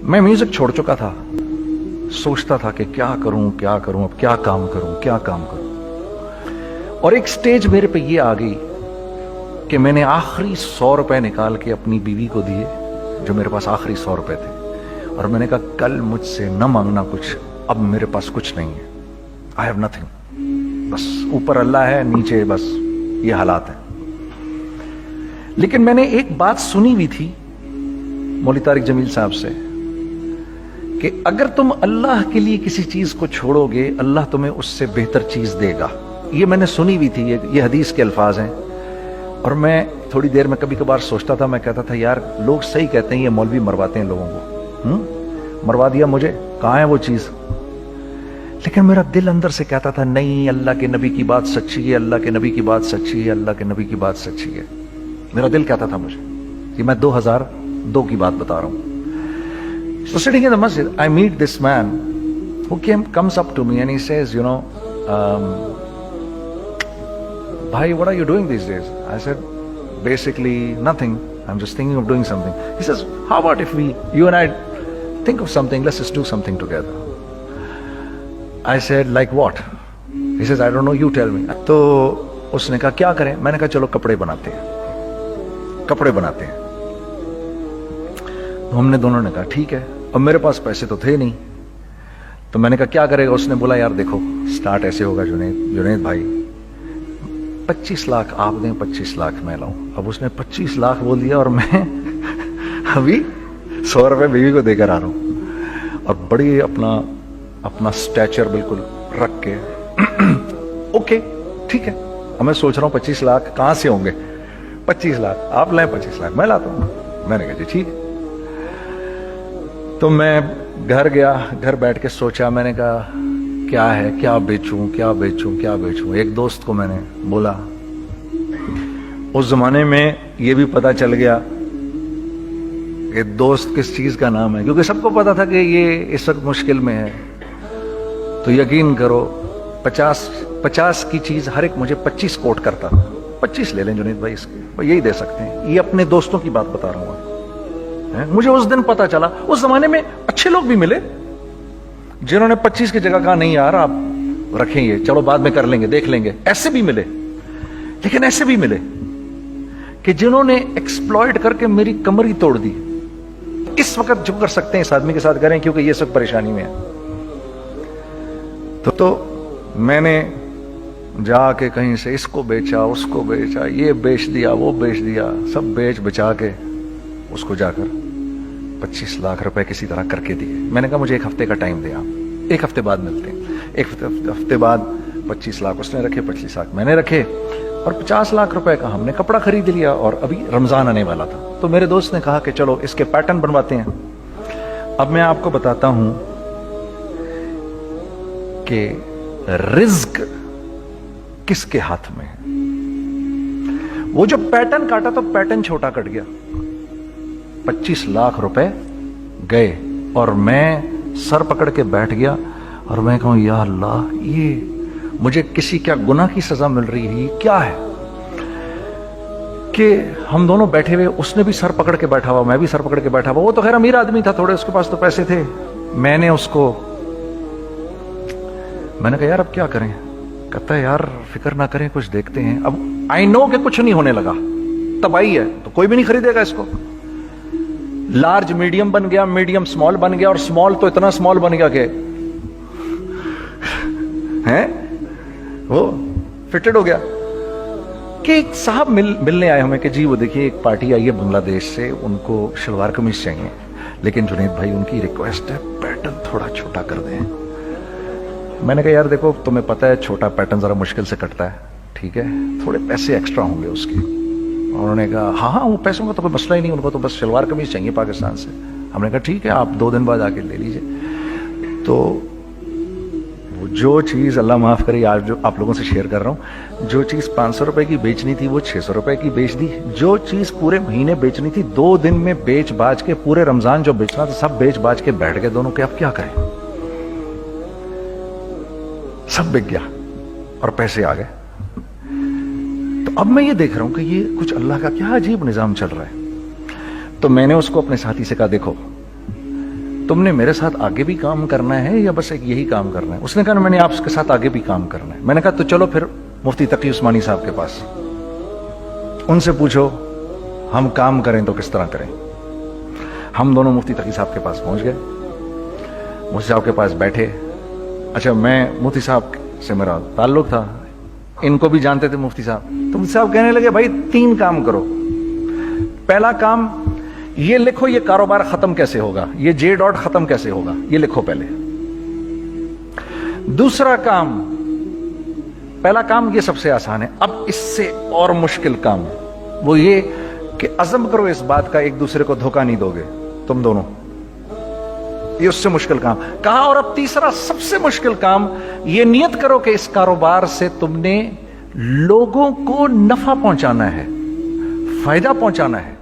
मैं म्यूजिक छोड़ चुका था, सोचता था कि क्या करूं, अब क्या काम करूं। और एक स्टेज मेरे पे ये आ गई कि मैंने आखिरी 100 रुपए निकाल के अपनी बीवी को दिए, जो मेरे पास आखिरी 100 रुपए थे, और मैंने कहा कल मुझसे न मांगना कुछ, अब मेरे पास कुछ नहीं है, आई हैव नथिंग, बस ऊपर अल्लाह है, नीचे बस ये हालात है। लेकिन मैंने एक बात सुनी हुई थी मौलवी तारिक जमील साहब से कि अगर तुम अल्लाह के लिए किसी चीज को छोड़ोगे, अल्लाह तुम्हें उससे बेहतर चीज देगा। ये मैंने सुनी हुई थी, ये हदीस के अल्फाज हैं। और मैं थोड़ी देर में कभी कभार सोचता था, मैं कहता था यार लोग सही कहते हैं, ये मौलवी मरवाते हैं लोगों को, मरवा दिया मुझे, कहाँ है वो चीज। लेकिन मेरा दिल अंदर से कहता था नहीं, अल्लाह के नबी की बात सच्ची है, अल्लाह के नबी की बात सच्ची है, अल्लाह के नबी की बात सच्ची है। मेरा दिल कहता था मुझे, कि मैं 2002 की बात बता रहा हूं। So sitting in the masjid, I meet this man who comes up to me and he says, Bhai, what are you doing these days? I said, basically nothing. I'm just thinking of doing something. He says, how about if you and I think of something, let's just do something together. I said, like what? He says, I don't know, you tell me. तो उसने कहा क्या करें? मैंने कहा चलो कपड़े बनाते हैं। तो हमने दोनों ने कहा ठीक है। अब मेरे पास पैसे तो थे नहीं, तो मैंने कहा क्या करेगा? उसने बोला यार देखो, स्टार्ट ऐसे होगा जुनैद भाई, 25 लाख आप दें, 25 लाख मैं लाऊं। अब उसने 25 लाख बोल दिया और मैं अभी 100 रुपए बीवी को देकर आ रहा हूं, और बड़ी अपना स्टैचर बिल्कुल रख के ओके ठीक है। अब मैं सोच रहा हूं 25 लाख कहां से होंगे, 25 लाख आप लाएं, 25 लाख मैं लाता हूं। मैंने कहा जी ठीक है। तो मैं घर गया, घर बैठ के सोचा, मैंने कहा क्या है, क्या बेचूं। एक दोस्त को मैंने बोला, उस जमाने में ये भी पता चल गया कि दोस्त किस चीज का नाम है, क्योंकि सबको पता था कि ये इस वक्त मुश्किल में है। तो यकीन करो 50 की चीज हर एक मुझे 25 कोट करता था। 25 ले लें जुनैद भाई, इसके यही दे सकते हैं। ये अपने दोस्तों की बात बता रहा हूं। मुझे उस दिन पता चला, उस जमाने में अच्छे लोग भी मिले जिन्होंने 25 की जगह कहा नहीं यार आप रखें, ये चलो बाद में कर लेंगे, देख लेंगे, ऐसे भी मिले। लेकिन ऐसे भी मिले कि जिन्होंने एक्सप्लॉइट करके मेरी कमर ही तोड़ दी। इस वक्त जो कर सकते हैं इस आदमी के साथ करें, क्योंकि ये सब परेशानी में है। तो मैंने जाके कहीं से इसको बेचा, उसको बेचा, ये बेच दिया, वो बेच दिया, सब बेच बचा के उसको जाकर 25 लाख रुपए किसी तरह करके दिए। मैंने कहा मुझे 1 हफ्ते का टाइम दे, आप 1 हफ्ते बाद मिलते हैं। 1 हफ्ते बाद 25 लाख उसने रखे, 25 लाख मैंने रखे, और 50 लाख रुपए का हमने कपड़ा खरीद लिया। और अभी रमजान आने वाला था, तो मेरे दोस्त ने कहा कि चलो इसके पैटर्न बनवाते हैं। अब मैं आपको बताता हूं कि रिज्क किसके हाथ में है। वो जो पैटर्न काटा तो पैटर्न छोटा कट गया, 25 लाख रुपए गए, और मैं सर पकड़ के बैठ गया और मैं कहूं या अल्लाह, ये मुझे किसी क्या गुनाह की सजा मिल रही है, ये क्या है। कि हम दोनों बैठे हुए, उसने भी सर पकड़ के बैठा हुआ, मैं भी सर पकड़ के बैठा हुआ। वो तो खैर अमीर आदमी था, थोड़े उसके पास तो पैसे थे। मैंने कहा यार अब क्या करें? कहता है यार फिक्र ना करें, कुछ देखते हैं। अब आई नो कि कुछ नहीं होने लगा, तबाही है, तो कोई भी नहीं खरीदेगा इसको। लार्ज मीडियम बन गया, मीडियम स्मॉल बन गया, और स्मॉल तो इतना स्मॉल बन गया कि हैं वो फिटेड हो गया। कि एक साहब मिलने आए हमें कि जी वो देखिए एक पार्टी आई है बांग्लादेश से, उनको शलवार कमीज चाहिए, लेकिन जुनैद भाई उनकी रिक्वेस्ट है पैटर्न थोड़ा छोटा कर दें। मैंने कहा यार देखो तुम्हें पता है छोटा पैटर्न जरा मुश्किल से कटता है, ठीक है, थोड़े पैसे एक्स्ट्रा होंगे उसके। उन्होंने कहा हाँ वो पैसों का तो कोई मसला ही नहीं, उनको तो बस शलवार कमीज चाहिए पाकिस्तान से। हमने कहा ठीक है आप 2 दिन बाद आके ले लीजिए। तो वो जो चीज़, अल्लाह माफ़ करे आज जो आप लोगों से शेयर कर रहा हूँ, जो चीज़ 500 रुपए की बेचनी थी वो 600 रुपए की बेच दी। जो चीज़ पूरे महीने बेचनी थी 2 दिन में बेच बाज के, पूरे रमजान जो बेचना था सब बेच बाज के बैठ गए दोनों के। अब क्या करें, सब बिक गया और पैसे आ गए। तो अब मैं ये देख रहा हूं कि ये कुछ अल्लाह का क्या अजीब निजाम चल रहा है। तो मैंने उसको अपने साथी से कहा देखो تم نے میرے ساتھ آگے بھی کام کرنا ہے یا بس ایک یہی کام کرنا ہے؟ اس نے کہا میں نے آپ کے ساتھ آگے بھی کام کرنا ہے. میں نے کہا تو چلو پھر مفتی تقی عثمانی صاحب کے پاس, ان سے پوچھو ہم کام کریں تو کس طرح کریں. ہم دونوں مفتی تقی صاحب کے پاس پہنچ گئے, مفتی صاحب کے پاس بیٹھے. اچھا میں مفتی صاحب سے میرا تعلق تھا, ان کو بھی جانتے تھے مفتی صاحب. تو مفتی صاحب کہنے لگے بھائی 3 کام کرو. پہلا کام یہ لکھو یہ کاروبار ختم کیسے ہوگا, یہ جے ڈاٹ ختم کیسے ہوگا, یہ لکھو پہلے. دوسرا کام, پہلا کام یہ سب سے آسان ہے, اب اس سے اور مشکل کام وہ یہ کہ عزم کرو اس بات کا ایک دوسرے کو دھوکہ نہیں دو گے تم دونوں, یہ اس سے مشکل کام کہا. اور اب تیسرا سب سے مشکل کام, یہ نیت کرو کہ اس کاروبار سے تم نے لوگوں کو نفع پہنچانا ہے, فائدہ پہنچانا ہے.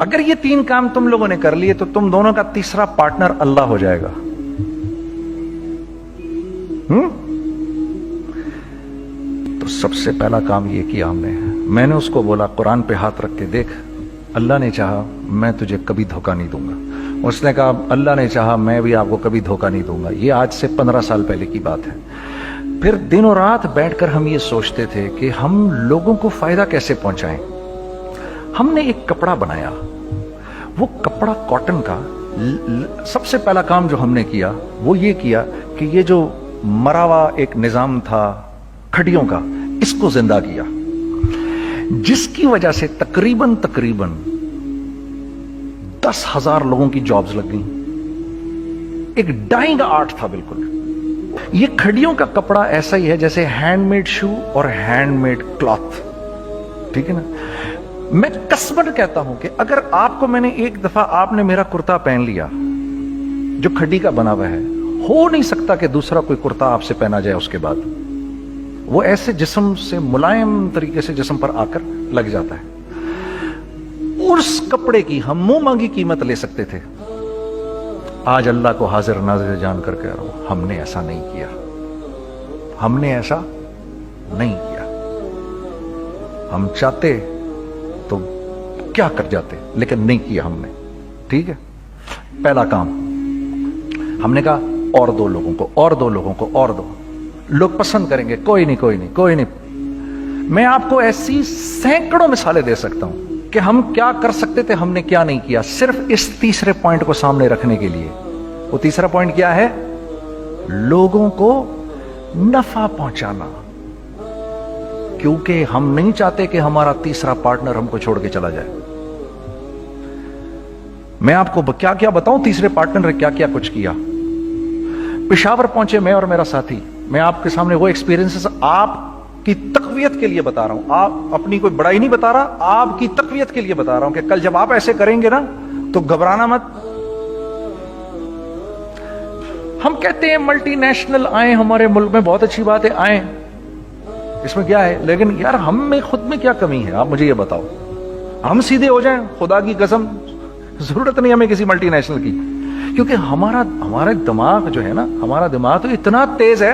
اگر یہ 3 کام تم لوگوں نے کر لیے تو تم دونوں کا تیسرا پارٹنر اللہ ہو جائے گا. تو سب سے پہلا کام یہ کیا ہم نے. میں نے اس کو بولا قرآن پہ ہاتھ رکھ کے دیکھ, اللہ نے چاہا میں تجھے کبھی دھوکہ نہیں دوں گا. اس نے کہا اللہ نے چاہا میں بھی آپ کو کبھی دھوکہ نہیں دوں گا. یہ آج سے 15 سال پہلے کی بات ہے. پھر دن و رات بیٹھ کر ہم یہ سوچتے تھے کہ ہم لوگوں کو فائدہ کیسے پہنچائیں. ہم نے ایک کپڑا بنایا, وہ کپڑا کاٹن کا. سب سے پہلا کام جو ہم نے کیا وہ یہ کیا کہ یہ جو مرا ہوا ایک نظام تھا کھڑیوں کا, اس کو زندہ کیا, جس کی وجہ سے تقریباً 10,000 لوگوں کی جابز لگ گئیں. ایک ڈائنگ آرٹ تھا بالکل. یہ کھڑیوں کا کپڑا ایسا ہی ہے جیسے ہینڈ میڈ شو اور ہینڈ میڈ کلاتھ, ٹھیک ہے نا. میں قسمن کہتا ہوں کہ اگر آپ کو میں نے ایک دفعہ آپ نے میرا کرتا پہن لیا جو کھڑی کا بنا ہوا ہے, ہو نہیں سکتا کہ دوسرا کوئی کرتا آپ سے پہنا جائے اس کے بعد. وہ ایسے جسم سے ملائم طریقے سے جسم پر آ کر لگ جاتا ہے. اس کپڑے کی ہم منہ مانگی قیمت لے سکتے تھے. آج اللہ کو حاضر ناظر جان کر کہہ رہا ہوں, ہم نے ایسا نہیں کیا. ہم نے ایسا نہیں کیا. ہم چاہتے تو کیا کر جاتے, لیکن نہیں کیا ہم نے. ٹھیک ہے, پہلا کام ہم نے کہا اور 2 لوگوں کو, اور 2 لوگوں کو, اور 2 لوگ پسند کریں گے. کوئی نہیں کوئی نہیں کوئی نہیں. میں آپ کو ایسی سینکڑوں مثالیں دے سکتا ہوں کہ ہم کیا کر سکتے تھے, ہم نے کیا نہیں کیا, صرف اس تیسرے پوائنٹ کو سامنے رکھنے کے لیے. وہ تیسرا پوائنٹ کیا ہے؟ لوگوں کو نفع پہنچانا. کیونکہ ہم نہیں چاہتے کہ ہمارا تیسرا پارٹنر ہم کو چھوڑ کے چلا جائے. میں آپ کو کیا کیا بتاؤں, تیسرے پارٹنر نے کیا کیا کچھ کیا. پشاور پہنچے میں اور میرا ساتھی. میں آپ کے سامنے وہ ایکسپیرینسز آپ کی تقویت کے لیے بتا رہا ہوں, آپ اپنی کوئی بڑائی نہیں بتا رہا, آپ کی تقویت کے لیے بتا رہا ہوں کہ کل جب آپ ایسے کریں گے نا تو گھبرانا مت. ہم کہتے ہیں ملٹی نیشنل آئیں ہمارے ملک میں, بہت اچھی بات ہے, آئیں, اس میں کیا ہے, لیکن یار ہم میں خود میں کیا کمی ہے, آپ مجھے یہ بتاؤ. ہم سیدھے ہو جائیں, خدا کی قسم ضرورت نہیں ہمیں کسی ملٹی نیشنل کی. کیونکہ ہمارا دماغ جو ہے نا, ہمارا دماغ تو اتنا تیز ہے,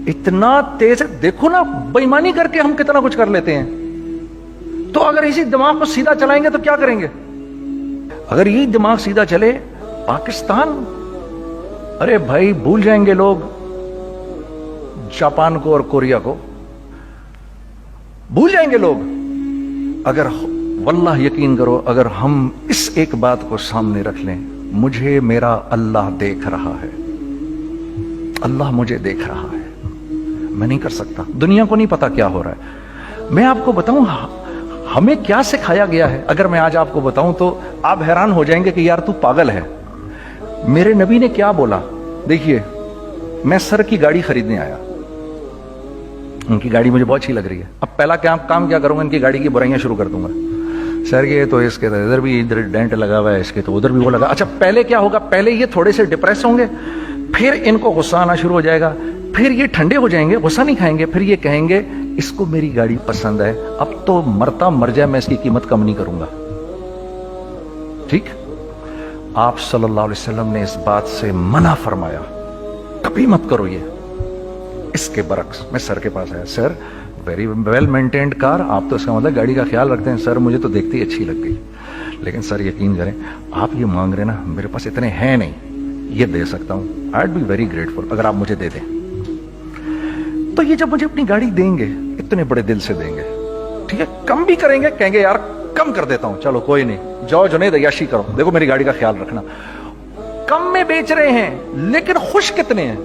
اتنا تیز ہے. دیکھو نا بے ایمانی کر کے ہم کتنا کچھ کر لیتے ہیں. تو اگر اسی دماغ کو سیدھا چلائیں گے تو کیا کریں گے؟ اگر یہی دماغ سیدھا چلے, پاکستان, ارے بھائی بھول جائیں گے لوگ جاپان کو اور کوریا کو, بھول جائیں گے لوگ. اگر واللہ یقین کرو, اگر ہم اس ایک بات کو سامنے رکھ لیں, مجھے میرا اللہ دیکھ رہا ہے, اللہ مجھے دیکھ رہا ہے, میں نہیں کر سکتا. دنیا کو نہیں پتا کیا ہو رہا ہے. میں آپ کو بتاؤں ہمیں کیا سکھایا گیا ہے, اگر میں آج آپ کو بتاؤں تو آپ حیران ہو جائیں گے کہ یار تو پاگل ہے. میرے نبی نے کیا بولا, دیکھیے میں سر کی گاڑی خریدنے آیا, ان کی گاڑی مجھے بہت اچھی لگ رہی ہے. اب پہلا کام کیا کروں گا, ان کی گاڑی کی برائیاں شروع کر دوں گا. سر یہ تو اس کے ادھر بھی ادھر ڈینٹ لگا ہوا ہے, اس کے تو ادھر بھی وہ لگا. اچھا پہلے کیا ہوگا, پہلے یہ تھوڑے سے ڈپریس ہوں گے, پھر ان کو غصہ آنا شروع ہو جائے گا, پھر یہ ٹھنڈے ہو جائیں گے, غصہ نہیں کھائیں گے, پھر یہ کہیں گے اس کو میری گاڑی پسند ہے, اب تو مرتا مر جائے میں اس کی قیمت کم نہیں کروں گا. ٹھیک, آپ صلی اللہ علیہ وسلم نے اس بات سے منع فرمایا, کبھی مت کرو یہ. اس کے برعکس میں سر کے پاس آیا, سر ویری ویل مینٹینڈ کار, آپ تو اس کا مطلب گاڑی کا خیال رکھتے ہیں. سر مجھے تو دیکھتے ہی اچھی لگ گئی, लेकिन सर यकीन करें, आप ये मांग रहे ना, मेरे पास इतने हैं नहीं, ये दे सकता हूं, I would be very grateful अगर आप मुझे दे दें। तो ये जब मुझे अपनी गाड़ी देंगे, इतने बड़े दिल से देंगे, ठीक है, कम भी करेंगे, कहेंगे यार कम कर देता हूं, चलो कोई नहीं, जाओ जुनैद अय्याशी करो, देखो मेरी गाड़ी का ख्याल रखना। कम में बेच रहे हैं लेकिन खुश कितने हैं,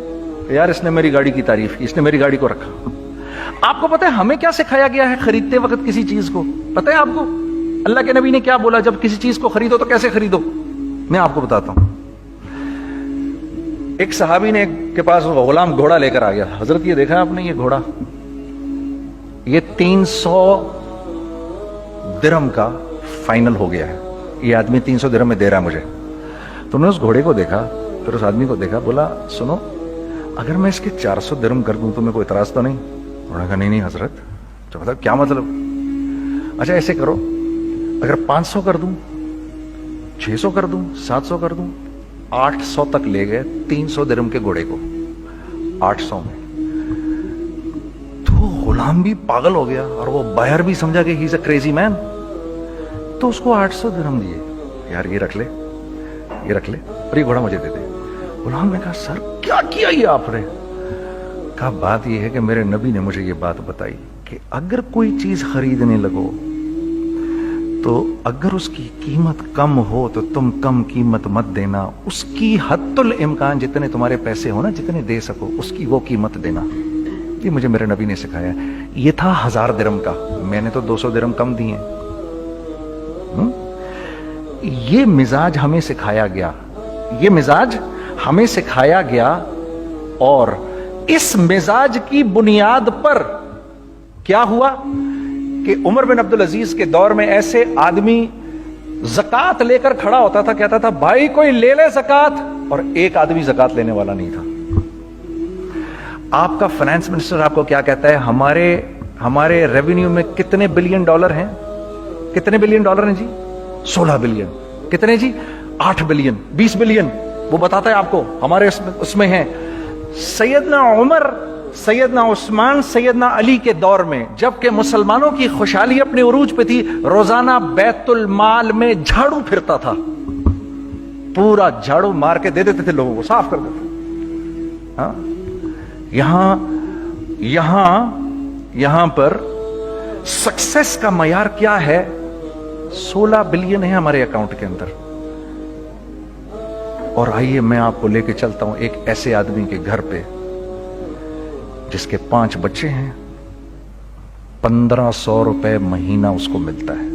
यार इसने मेरी गाड़ी की तारीफ की, इसने मेरी गाड़ी को रखा। आपको पता है हमें क्या सिखाया गया है खरीदते वक्त किसी चीज को? पता है आपको अल्लाह के नबी ने क्या बोला, जब किसी चीज को खरीदो तो कैसे खरीदो? मैं आपको बताता हूं। एक सहाबी ने के पास गुलाम घोड़ा लेकर आ गया, हजरत ये देखा है आपने, ये घोड़ा ये 300 दिरहम का फाइनल हो गया है, ये आदमी 300 दिरहम में दे रहा है मुझे। तो उन्होंने उस घोड़े को देखा, फिर उस आदमी को देखा, बोला सुनो अगर मैं इसके 400 दिरहम कर दूं तो मेरे को इतराज तो नहीं? उन्होंने कहा नहीं नहीं हजरत। तो मतलब क्या मतलब? अच्छा ऐसे करो, अगर 500 कर दूं, 600 कर दूं, 700 कर दूं, 800 तक ले गए 300 दिरहम के घोड़े को, 800 में। तो गुलाम भी पागल हो गया और वो बायर भी समझा कि he is a crazy man, तो उसको 800 दिरहम दिए, यार ये रख ले, ये रख ले और ये घोड़ा मुझे दे दे। गुलाम ने कहा सर क्या किया ये आपने? कहा बात ये है कि मेरे नबी ने मुझे ये बात बताई कि अगर कोई चीज खरीदने लगो तो अगर उसकी कीमत कम हो तो तुम कम कीमत मत देना, उसकी हद्दुल इम्कान जितने तुम्हारे पैसे हो ना, जितने दे सको उसकी वो कीमत देना। ये मुझे मेरे नबी ने सिखाया। ये था 1000 दिरहम का, मैंने तो 200 दिरहम कम दिए। ये मिजाज हमें सिखाया गया, ये मिजाज हमें सिखाया गया, और इस मिजाज की बुनियाद पर क्या हुआ कि उमर बिन अब्दुल अजीज के दौर में ऐसे आदमी ज़कात लेकर खड़ा होता था, कहता था भाई कोई ले ले ज़कात, और एक आदमी ज़कात लेने वाला नहीं था। आपका फाइनेंस मिनिस्टर आपको क्या कहता है, हमारे रेवेन्यू में कितने बिलियन डॉलर हैं? कितने बिलियन डॉलर हैं जी? 16 बिलियन। कितने जी? 8 बिलियन, 20 बिलियन, वो बताता है आपको हमारे उसमें है। सैयदना उमर, सैयदना उस्मान, सैयदना अली के दौर में, जबकि मुसलमानों की खुशहाली अपने उरूज पे थी, रोजाना बैतुल माल में झाड़ू फिरता था, पूरा झाड़ू मार के दे देते थे लोगों को, साफ कर देते। हाँ, यहां पर सक्सेस का मयार क्या है? 16 बिलियन है हमारे अकाउंट के अंदर। और आइए मैं आपको लेके चलता हूं एक ऐसे आदमी के घर पे जिसके 5 बच्चे हैं, 1500 रुपए महीना उसको मिलता है।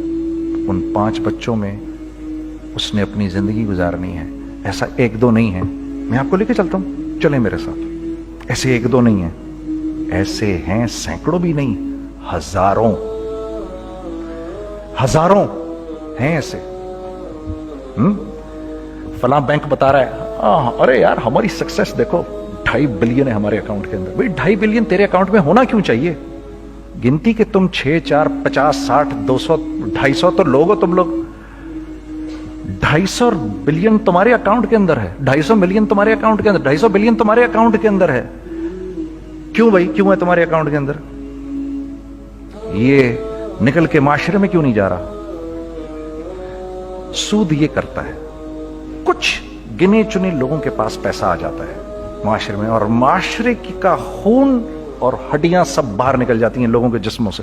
उन 5 बच्चों में उसने अपनी जिंदगी गुजारनी है। ऐसा 1-2 नहीं है, मैं आपको लेके चलता हूं, चले मेरे साथ। ऐसे 1-2 नहीं है, ऐसे हैं सैकड़ों भी नहीं, हजारों हैं ऐसे। फला बैंक बता रहा है अरे यार हमारी सक्सेस देखो, 2.5 बिलियन है हमारे अकाउंट के अंदर। भाई 2.5 बिलियन तेरे अकाउंट में होना क्यों चाहिए? गिनती के तुम 6, 4, 50, 60, 200, 250 तो लोग हो तुम लोग। 250 बिलियन तुम्हारे अकाउंट के अंदर है, 250 मिलियन तुम्हारे अकाउंट के अंदर, 250 बिलियन तुम्हारे अकाउंट के अंदर है। क्यों भाई, क्यों है तुम्हारे अकाउंट के अंदर? ये निकल के माशरे में क्यों नहीं जा रहा? सूद ये करता है, कुछ गिने चुने लोगों के पास पैसा आ जाता है माशरे में, और माशरे का खून और हड्डियां सब बाहर निकल जाती हैं लोगों के जिस्मों से,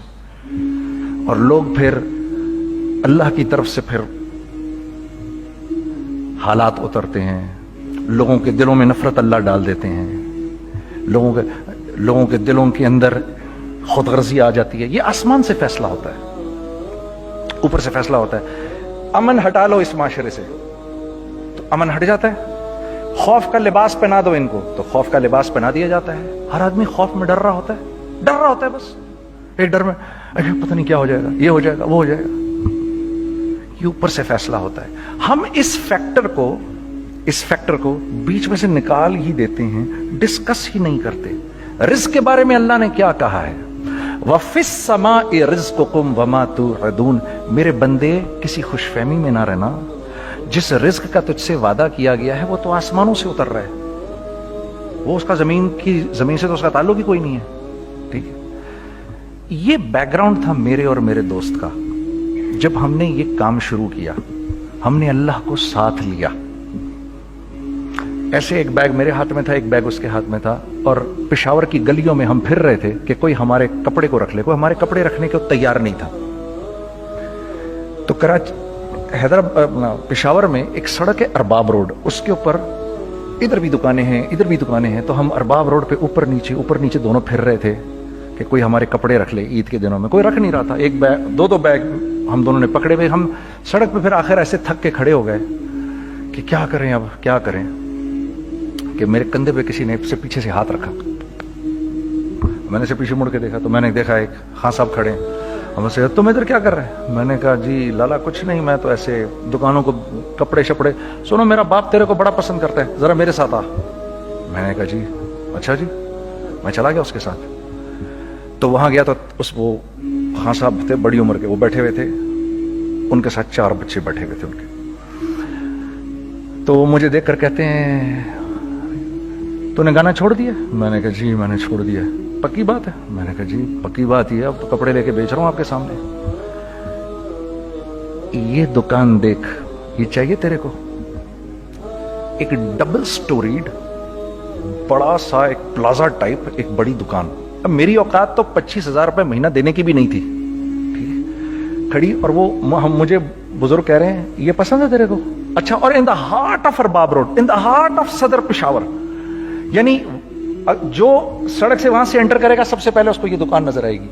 और लोग फिर अल्लाह की तरफ से फिर हालात उतरते हैं, लोगों के दिलों में नफरत अल्लाह डाल देते हैं, लोगों के दिलों के अंदर खुदगर्जी आ जाती है। ये आसमान से फैसला होता है, ऊपर से फैसला होता है। अमन हटा लो इस माशरे से तो अमन हट जाता है। खौफ का लिबास पहना दो इनको तो खौफ का लिबास पहना दिया जाता है। हर आदमी खौफ में डर रहा होता है, बस एक डर में, अरे पता नहीं क्या हो जाएगा, ये हो जाएगा, वो हो जाएगा। ये ऊपर से फैसला होता है। हम इस फैक्टर को बीच में से निकाल ही देते हैं, डिस्कस ही नहीं करते। रिस्क के बारे में अल्लाह ने क्या कहा है? वफिस समाई रिज़्क़ुकुम वमा तुअदून, मेरे बंदे किसी खुशफहमी में ना रहना, जिस रिस्क का तुझसे वादा किया गया है वो तो आसमानों से उतर रहा है, वो उसका जमीन से तो उसका ताल्लुक ही कोई नहीं है। ठीक है, ये बैकग्राउंड था मेरे और मेरे दोस्त का जब हमने ये काम शुरू किया। हमने अल्लाह को साथ लिया। ऐसे एक बैग मेरे हाथ में था, एक बैग उसके हाथ में था, और पेशावर की गलियों में हम फिर रहे थे कि कोई हमारे कपड़े को रख ले। कोई हमारे कपड़े रखने को तैयार नहीं था। तो हैदराबाद पेशावर में एक सड़क है अरबाब रोड, उसके ऊपर इधर भी दुकानें हैं, इधर भी दुकानें हैं। तो हम अरबाब रोड पे ऊपर नीचे दोनों फिर रहे थे कि कोई हमारे कपड़े रख ले। ईद के दिनों में कोई रख नहीं रहा था। एक बैग, दो बैग हम दोनों ने पकड़े हुए। हम सड़क पे फिर आखिर ऐसे थक के खड़े हो गए कि क्या करें, अब क्या करें, कि मेरे कंधे पे किसी ने से पीछे से हाथ रखा। मैंने से पीछे मुड़ के देखा तो मैंने देखा एक खान साहब खड़े हैं। हमसे, तुम इधर क्या कर रहे हैं? मैंने कहा, जी लाला कुछ नहीं, मैं तो ऐसे दुकानों को कपड़े शपड़े। सुनो, मेरा बाप तेरे को बड़ा पसंद करता है, जरा मेरे साथ आ। मैंने कहा, जी अच्छा जी। मैं चला गया उसके साथ। तो वहां गया तो वो खान साहब थे, बड़ी उम्र के, वो बैठे हुए थे, उनके साथ 4 बच्चे बैठे हुए थे उनके। तो वो मुझे देखकर कहते हैं, तूने गाना छोड़ दिया? मैंने कहा, जी मैंने छोड़ दिया। पक्की बात है? मैंने कहा, जी पक्की बात ही है, अब तो कपड़े लेके बेच रहा हूं आपके सामने। ये दुकान देख, ये चाहिए तेरे को? एक डबल स्टोरीड बड़ा सा एक प्लाजा टाइप एक बड़ी दुकान। अब मेरी औकात तो 25,000 रुपए महीना देने की भी नहीं थी, ठीक है, खड़ी। और वो मुझे बुजुर्ग कह रहे हैं, ये पसंद है तेरे को? अच्छा, और in the heart of Arbab road, in the heart of सदर पेशावर, यानी जो सड़क से वहां से एंटर करेगा सबसे पहले उसको ये दुकान नजर आएगी।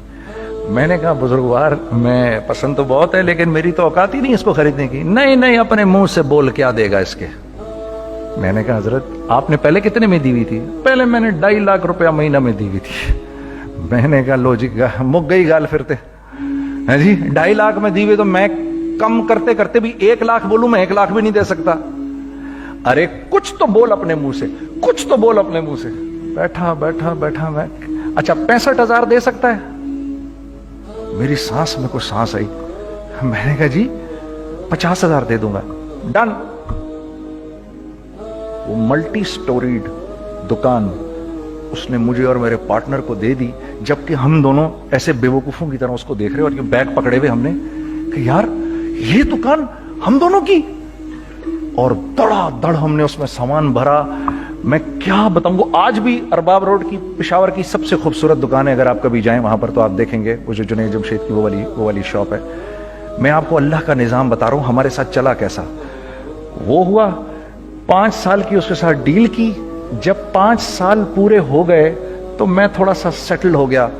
मैंने कहा, बुजुर्गवार, मैं पसंद तो बहुत है लेकिन मेरी तो औकात ही नहीं इसको खरीदने की। नहीं, अपने मुंह से बोल, क्या देगा इसके? मैंने कहा, हजरत आपने पहले कितने में दी हुई थी? पहले मैंने 2.5 लाख रुपया महीना में दी हुई थी। मैंने कहा, लो जी, मुक गई गाल फिरते है जी। 2.5 लाख में दी हुई, तो मैं कम करते करते भी 1 लाख बोलूं, मैं 1 लाख भी नहीं दे सकता। अरे कुछ तो बोल अपने मुंह से, कुछ तो बोल अपने मुंह से। बैठा मैं, अच्छा 65,000 दे सकता है? मेरी सांस में कुछ सांस आई। मैंने कहा, जी 50,000 दे दूंगा, डन। वो मल्टी स्टोरीड दुकान उसने मुझे और मेरे पार्टनर को दे दी, जबकि हम दोनों ऐसे बेवकूफों की तरह उसको देख रहे, और ये बैग पकड़े हुए हमने कि यार ये दुकान हम दोनों की। और धड़ाधड़ हमने उसमें सामान भरा। मैं क्या बताऊं, वो आज भी अरबाब रोड की पेशावर की सबसे खूबसूरत दुकान है। अगर आप कभी जाएं वहां पर तो आप देखेंगे, वो जो जुनैद जमशेद की वो वाली शॉप है। मैं आपको अल्लाह का निजाम बता रहा हूं, हमारे साथ चला कैसा। वो हुआ 5 साल की उसके साथ डील की। जब 5 साल पूरे हो गए तो मैं थोड़ा सा सेटल हो गया।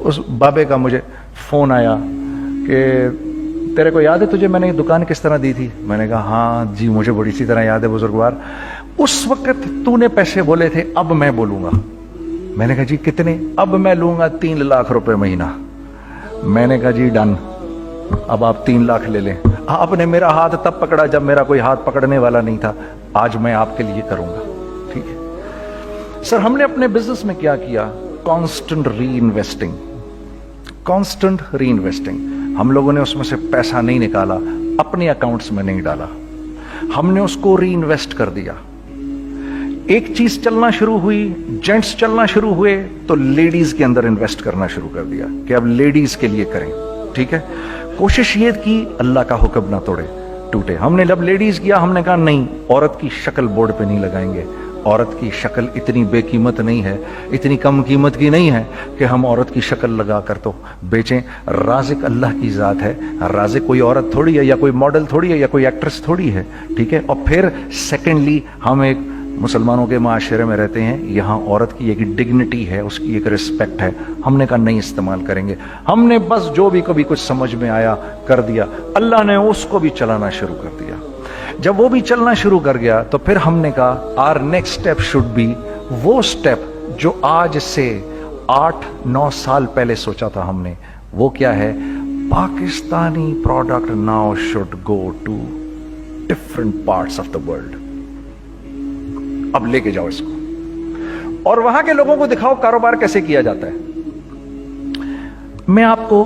उस बाबे का मुझे फोन आया कि तेरे को याद है तुझे मैंने ये दुकान किस तरह दी थी? मैंने कहा, हाँ जी मुझे बड़ी सी तरह याद है बुजुर्गवार। उस वक्त तूने पैसे बोले थे, अब मैं बोलूंगा। मैंने कहा, जी कितने? अब मैं लूंगा 3 लाख रुपए महीना। मैंने कहा, जी डन, अब आप 3 लाख ले लें। आपने मेरा हाथ तब पकड़ा जब मेरा कोई हाथ पकड़ने वाला नहीं था। आज मैं आपके लिए करूंगा, ठीक है। सर, हमने अपने बिजनेस में क्या किया? कांस्टेंट री इन्वेस्टिंग। हम लोगों ने उसमें से पैसा नहीं निकाला, अपने अकाउंट्स में नहीं डाला, हमने उसको री इन्वेस्ट कर दिया। एक चीज चलना शुरू हुई, जेंट्स चलना शुरू हुए, तो लेडीज के अंदर इन्वेस्ट करना शुरू कर दिया कि अब लेडीज के लिए करें, ठीक है। कोशिश ये की अल्लाह का हुक्म ना टूटे। हमने जब लेडीज किया, हमने कहा नहीं, औरत की शक्ल बोर्ड पे नहीं लगाएंगे। औरत की शक्ल इतनी बेकीमत नहीं है, इतनी कम कीमत की नहीं है कि हम औरत की शक्ल लगा कर तो बेचें। राज़िक अल्लाह की ज़ात है, राज़िक कोई औरत थोड़ी है, या कोई मॉडल थोड़ी है, या कोई एक्ट्रेस थोड़ी है, ठीक है। और फिर सेकेंडली, हम एक मुसलमानों के माशरे में रहते हैं, यहाँ औरत की एक डिग्निटी है, उसकी एक रिस्पेक्ट है। हमने कहा नहीं इस्तेमाल करेंगे। हमने बस जो भी कभी कुछ समझ में आया कर दिया। अल्लाह ने उसको भी चलाना शुरू कर दिया। जब वो भी चलना शुरू कर गया तो फिर हमने कहा our next step should be वो स्टेप जो आज से 8-9 साल पहले सोचा था हमने। वो क्या है? Pakistani product now should go to different parts of the world. अब लेके जाओ इसको और वहां के लोगों को दिखाओ कारोबार कैसे किया जाता है। मैं आपको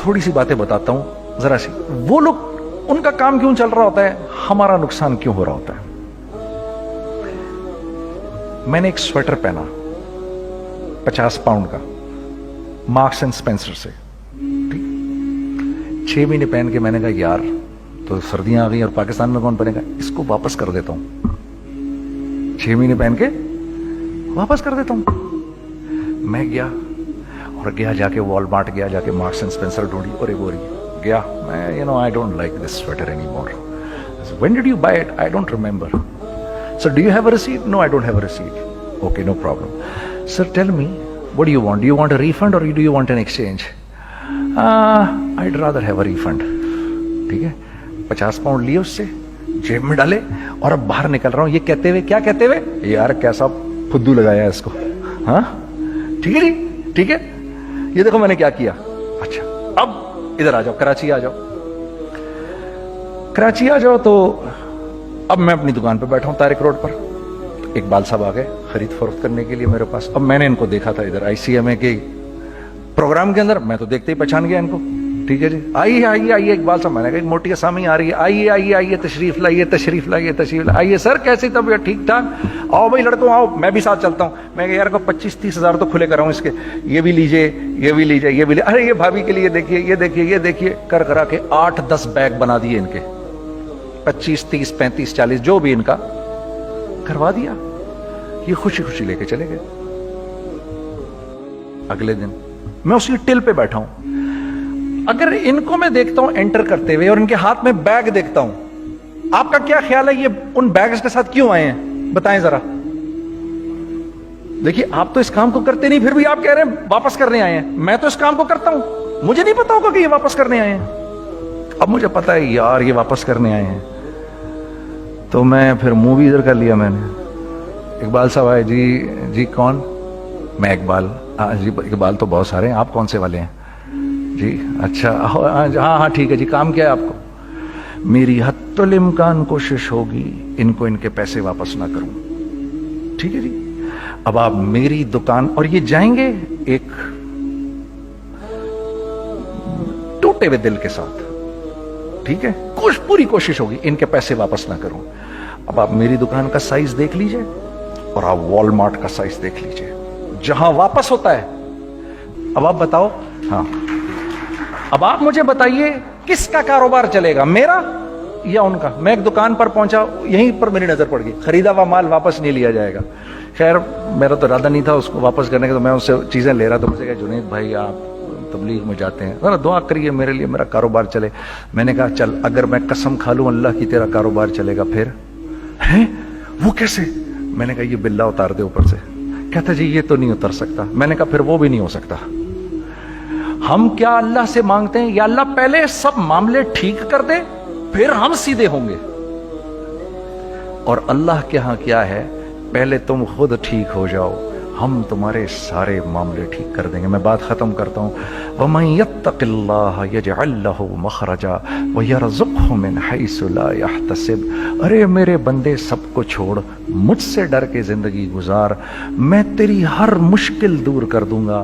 थोड़ी सी बातें बताता हूं जरा सी। वो लोग, उनका काम क्यों चल रहा होता है, हमारा नुकसान क्यों हो रहा होता है। मैंने एक स्वेटर पहना 50 पाउंड का, मार्क्स एंड स्पेंसर से, ठीक। 6 महीने पहन के मैंने कहा यार तो सर्दियां आ गई और पाकिस्तान में कौन पहनेगा, इसको वापस कर देता हूं, 6 महीने पहन के वापस कर देता हूं। मैं गया और जाके वॉलमार्ट गया, जाके मार्क्स एंड स्पेंसर ढूंढी और बोरी गया मैं, I don't like this sweater any more. When did you buy it? I don't remember. Sir do you have a receipt? No I don't have a receipt. Okay no problem. Sir tell me what do you want? Do you want a refund or do you want an exchange? I'd rather have a refund। ठीक है, 50 pound लिए उससे, जेब में डाले और अब बाहर निकल रहा हूं, ये कहते हुए, क्या कहते हुए, यार कैसा फुद्दू लगाया है इसको। हाँ ठीक है जी, ठीक है, ये देखो मैंने क्या किया। अच्छा अब इधर आ जाओ, कराची आ जाओ, कराची आ जाओ। तो अब मैं अपनी दुकान पे बैठा हूं तारिक रोड पर, तो इकबाल साहब आ गए खरीद फरोख्त करने के लिए मेरे पास। अब मैंने इनको देखा था इधर ICMA के प्रोग्राम के अंदर, मैं तो देखते ही पहचान गया इनको। ठीक है जी, आइए आइए आइए इकबाल साहब, मैंने कहा एक मोटी असामी आ रही है, आइए आइए आइए, तशरीफ लाइए तशरीफ लाइए तशरीफ लाइए। आइए सर, कैसी तबीयत? ठीक ठाक, आओ भाई लड़कों आओ, मैं भी साथ चलता हूँ। मैं यार को 25-30 हजार तो खुले कराऊं इसके, ये भी लीजिए ये भी लीजिए ये भी लीजिए, अरे ये भाभी के लिए देखिए ये देखिए ये देखिए, कर करा के 8-10 बैग बना दिए इनके, 25, 30, 35, 40 जो भी इनका करवा दिया। ये खुशी खुशी लेके चले गए। अगले दिन मैं उसी टिल पे बैठा हूं, अगर इनको मैं देखता हूं एंटर करते हुए और इनके हाथ में बैग देखता हूं, आपका क्या ख्याल है ये उन बैग्स के साथ क्यों आए हैं? बताएं जरा। देखिए आप तो इस काम को करते नहीं, फिर भी आप कह रहे हैं वापस करने आए हैं। मैं तो इस काम को करता हूं, मुझे नहीं पता होगा कि ये वापस करने आए हैं। अब मुझे पता है यार ये वापस करने आए हैं, तो मैं फिर मुंह भी इधर कर लिया मैंने। इकबाल साहब आए, जी कौन? मैं इकबाल। हाँ जी, इकबाल तो बहुत सारे हैं, आप कौन से वाले हैं जी? अच्छा हाँ हाँ ठीक है जी, काम क्या है आपको? मेरी हत्तुल इम्कान कोशिश होगी इनको इनके पैसे वापस ना करूं। ठीक है जी, अब आप मेरी दुकान, और ये जाएंगे एक टूटे हुए दिल के साथ, ठीक है, पूरी कोशिश होगी इनके पैसे वापस ना करूं। अब आप मेरी दुकान का साइज देख लीजिए और आप वॉलमार्ट का साइज देख लीजिए, जहां वापस होता है। अब आप बताओ, हाँ अब आप मुझे बताइए किसका कारोबार चलेगा, मेरा या उनका? मैं एक दुकान पर पहुंचा, यहीं पर मेरी नजर पड़ गई, खरीदा हुआ माल वापस नहीं लिया जाएगा। खैर मेरा तो इरादा नहीं था उसको वापस करने का, तो मैं उससे चीजें ले रहा था। मुझे कहा जुनैद भाई आप तबलीग में जाते हैं, जरा दुआ करिए मेरे लिए, मेरा कारोबार चले। मैंने कहा चल, अगर मैं कसम खा लूं अल्लाह की तेरा कारोबार चलेगा फिर? है वो कैसे? मैंने कहा ये बिल्ला उतार दे ऊपर से। कहता जी ये तो नहीं उतर सकता। मैंने कहा फिर वो भी नहीं हो सकता। हम क्या अल्लाह से मांगते हैं, या अल्लाह पहले सब मामले ठीक कर दे फिर हम सीधे होंगे, और अल्लाह के यहां क्या है, पहले तुम खुद ठीक हो जाओ, हम तुम्हारे सारे मामले ठीक कर देंगे। मैं बात खत्म करता हूं। वमन यत्तकिल्लाह यजअल लहु मखरजा व यरज़ुक़हु मिन हैसु ला यहतसिब। अरे मेरे बंदे, सबको छोड़, मुझसे डर के जिंदगी गुजार, मैं तेरी हर मुश्किल दूर कर दूंगा।